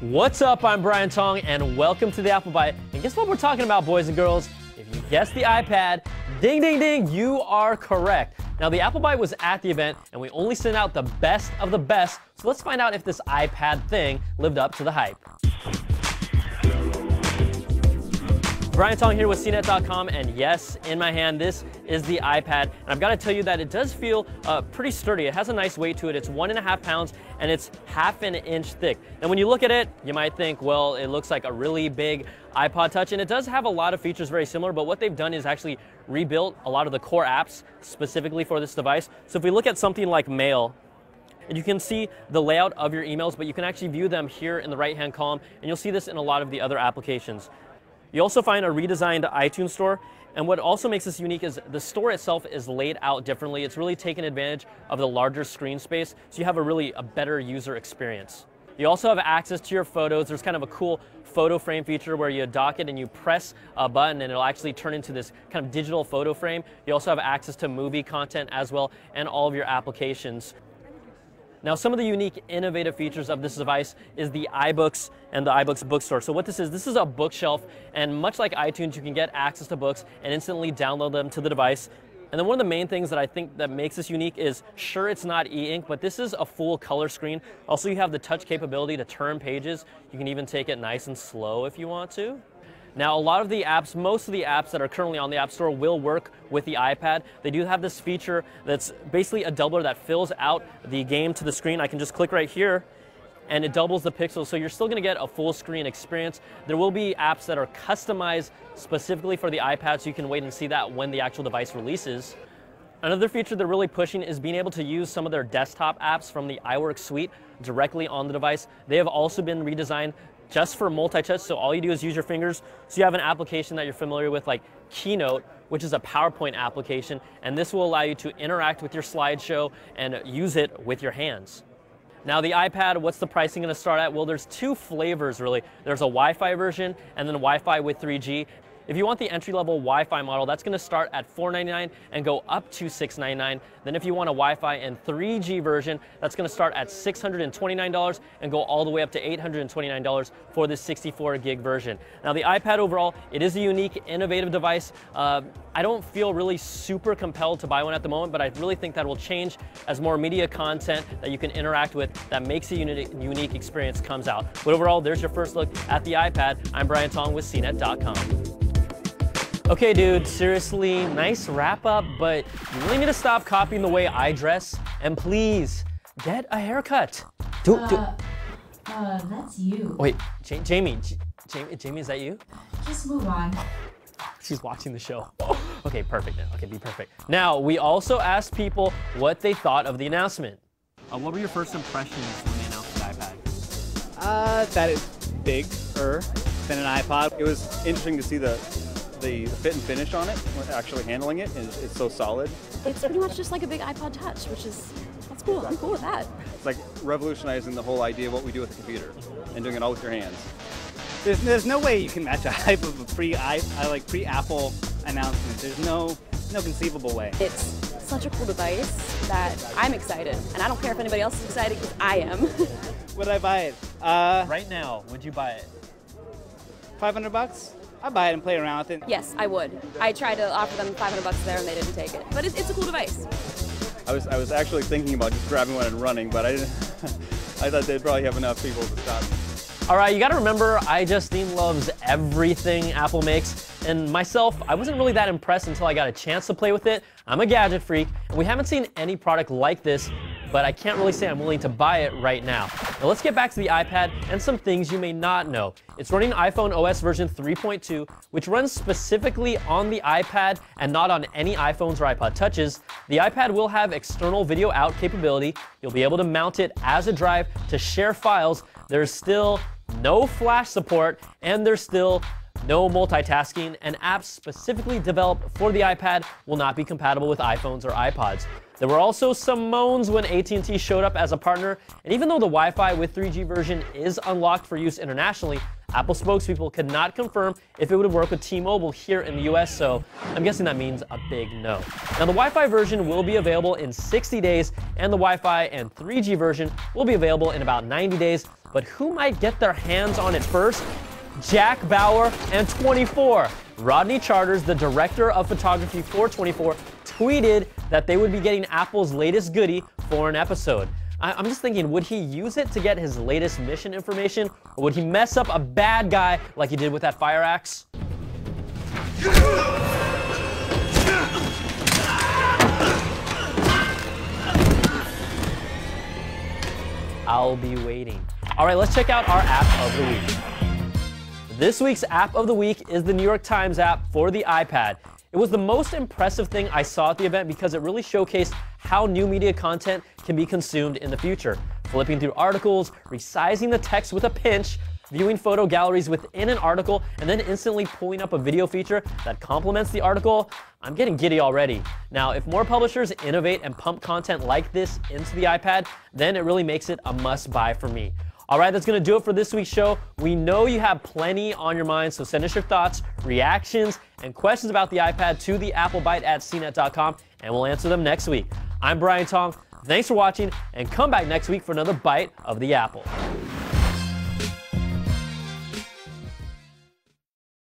What's up? I'm Brian Tong, and welcome to the Apple Byte. And guess what we're talking about, boys and girls? If you guessed the iPad, ding, ding, ding, you are correct. Now, the Apple Byte was at the event, and we only sent out the best of the best, so let's find out if this iPad thing lived up to the hype. Brian Tong here with CNET.com, and yes, in my hand, this is the iPad. And I've got to tell you that it does feel pretty sturdy. It has a nice weight to it. It's 1.5 pounds, and it's ½ an inch thick. And when you look at it, you might think, well, it looks like a really big iPod Touch, and it does have a lot of features very similar, but what they've done is actually rebuilt a lot of the core apps specifically for this device. So if we look at something like Mail, and you can see the layout of your emails, but you can actually view them here in the right-hand column, and you'll see this in a lot of the other applications. You also find a redesigned iTunes store, and what also makes this unique is the store itself is laid out differently. It's really taken advantage of the larger screen space, so you have a better user experience. You also have access to your photos. There's kind of a cool photo frame feature where you dock it and you press a button and it'll actually turn into this kind of digital photo frame. You also have access to movie content as well and all of your applications. Now, some of the unique, innovative features of this device is the iBooks and the iBooks bookstore. So what this is a bookshelf, and much like iTunes, you can get access to books and instantly download them to the device. And then one of the main things that I think that makes this unique is, sure, it's not e-ink, but this is a full color screen. Also, you have the touch capability to turn pages. You can even take it nice and slow if you want to. Now, a lot of the apps, most of the apps that are currently on the App Store will work with the iPad. They do have this feature that's basically a doubler that fills out the game to the screen. I can just click right here, and it doubles the pixels, so you're still going to get a full screen experience. There will be apps that are customized specifically for the iPad, so you can wait and see that when the actual device releases. Another feature they're really pushing is being able to use some of their desktop apps from the iWork suite directly on the device. They have also been redesigned just for multi-touch, so all you do is use your fingers. So you have an application that you're familiar with like Keynote, which is a PowerPoint application, and this will allow you to interact with your slideshow and use it with your hands. Now, the iPad, what's the pricing going to start at? Well, there's two flavors really. There's a Wi-Fi version and then Wi-Fi with 3G. If you want the entry-level Wi-Fi model, that's going to start at $499 and go up to $699. Then if you want a Wi-Fi and 3G version, that's going to start at $629 and go all the way up to $829 for this 64 gig version. Now, the iPad overall, it is a unique, innovative device. I don't feel really super compelled to buy one at the moment, but I really think that will change as more media content that you can interact with that makes a unique experience comes out. But overall, there's your first look at the iPad. I'm Brian Tong with CNET.com. Okay, dude, seriously, nice wrap up, but you really need to stop copying the way I dress, and please, get a haircut. That's you. Wait, Jamie, is that you? Just move on. She's watching the show. Okay, perfect then. Okay, be perfect. Now, we also asked people what they thought of the announcement. What were your first impressions when they announced the iPad? That it's bigger than an iPod. It was interesting to see the fit and finish on it, actually handling it, and it's so solid. It's pretty much just like a big iPod Touch, that's cool. I'm cool with that. It's like revolutionizing the whole idea of what we do with a computer and doing it all with your hands. There's no way you can match a hype of a pre-Apple announcement. There's no conceivable way. It's such a cool device that I'm excited, and I don't care if anybody else is excited because I am. Would I buy it? Right now, would you buy it? $500? I'd buy it and play around with it. Yes, I would. I tried to offer them $500 there and they didn't take it. But it's a cool device. I was actually thinking about just grabbing one and running, but I thought they'd probably have enough people to stop me. All right, you gotta remember, iJustine loves everything Apple makes, and myself, I wasn't really that impressed until I got a chance to play with it. I'm a gadget freak, and we haven't seen any product like this, but I can't really say I'm willing to buy it right now. Now let's get back to the iPad and some things you may not know. It's running iPhone OS version 3.2, which runs specifically on the iPad and not on any iPhones or iPod Touches. The iPad will have external video out capability. You'll be able to mount it as a drive to share files. There's still no flash support, and there's still no multitasking, and apps specifically developed for the iPad will not be compatible with iPhones or iPods. There were also some moans when AT&T showed up as a partner, and even though the Wi-Fi with 3G version is unlocked for use internationally, Apple spokespeople could not confirm if it would work with T-Mobile here in the US, so I'm guessing that means a big no. Now, the Wi-Fi version will be available in 60 days, and the Wi-Fi and 3G version will be available in about 90 days, but who might get their hands on it first? Jack Bauer and 24. Rodney Charters, the director of photography for 24, tweeted that they would be getting Apple's latest goodie for an episode. I'm just thinking, would he use it to get his latest mission information, or would he mess up a bad guy like he did with that fire axe? I'll be waiting. All right, let's check out our app of the week. This week's app of the week is the New York Times app for the iPad. It was the most impressive thing I saw at the event because it really showcased how new media content can be consumed in the future. Flipping through articles, resizing the text with a pinch, viewing photo galleries within an article, and then instantly pulling up a video feature that complements the article. I'm getting giddy already. Now, if more publishers innovate and pump content like this into the iPad, then it really makes it a must-buy for me. All right, that's going to do it for this week's show. We know you have plenty on your mind, so send us your thoughts, reactions, and questions about the iPad to the applebyte@cnet.com, and we'll answer them next week. I'm Brian Tong. Thanks for watching, and come back next week for another Bite of the Apple.